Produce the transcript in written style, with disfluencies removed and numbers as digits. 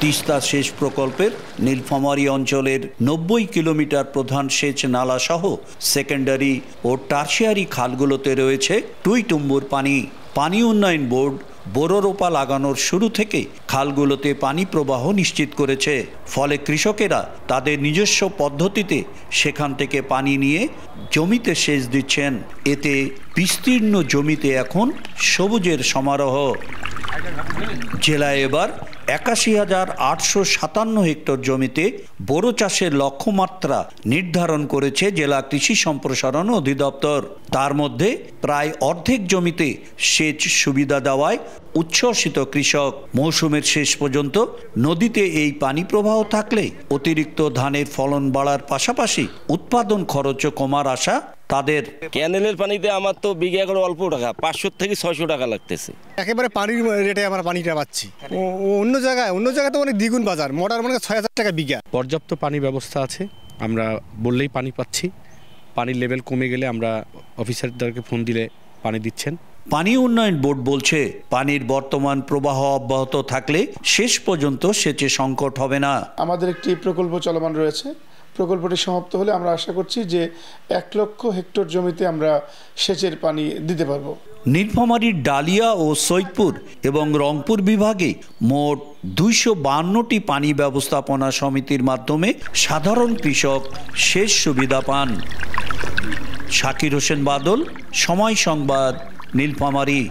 তিস্তা সেচ প্রকল্পের নীলফামারী অঞ্চলের 90 কিলোমিটার প্রধান সেচ নালা সহ সেকেন্ডারি ও টারশিয়ারি খালগুলোতে রয়েছে টুইটুম্বুর পানি। পানি উন্নয়ন বোর্ড বোরো রোপা লাগানোর শুরু থেকে খালগুলোতে পানি প্রবাহ নিশ্চিত করেছে। ফলে কৃষকেরা তাদের নিজস্ব পদ্ধতিতে সেখান থেকে পানি নিয়ে জমিতে সেচ দিচ্ছেন। এতে বিস্তীর্ণ জমিতে এখন সবুজের সমারোহ। জেলায় এবার ৮১,৮৫৭ হেক্টর জমিতে বোরো চাষের লক্ষ্যমাত্রা নির্ধারণ করেছে জেলা কৃষি সম্প্রসারণ অধিদপ্তর। তার মধ্যে প্রায় অর্ধেক জমিতে সেচ সুবিধা দেওয়ায় উচ্ছ্বসিত কৃষক। মৌসুমের শেষ পর্যন্ত নদীতে এই পানি প্রবাহ থাকলে অতিরিক্ত ধানের ফলন বাড়ার পাশাপাশি উৎপাদন খরচও কমার আশা তাদের। ক্যানেলের পানিতে আমার তো বিঘা করে অল্প টাকা, 500 থেকে 600 টাকা লাগতেছে। একেবারে পানির রেটে আমরা পানিটা পাচ্ছি। অন্য জায়গায় তো অনেক দ্বিগুণ বাজার, মোটর মানে 6,000 টাকা বিঘা। পর্যাপ্ত পানি ব্যবস্থা আছে, আমরা বললেই পানি পাচ্ছি। পানির লেভেল কমে গেলে আমরা অফিসারদেরকে ফোন দিলে পানি দিচ্ছেন। পানি উন্নয়ন বোর্ড বলছে, পানির বর্তমান প্রবাহ অব্যাহত থাকলে শেষ পর্যন্ত সেচে সংকট হবে না। আমাদের একটি প্রকল্প চলমান রয়েছে। প্রকল্পটি সমাপ্ত হলে আমরা আশা করছি যে 1 লক্ষ হেক্টর জমিতে আমরা সেচের পানি দিতে পারবো। নীলফামারীর ডালিয়া ও সৈয়দপুর এবং রংপুর বিভাগে মোট 252টি পানি ব্যবস্থাপনা সমিতির মাধ্যমে সাধারণ কৃষক সেচ সুবিধা পান। শাকির হোসেন বাদল, সময় সংবাদ, নীলফামারী।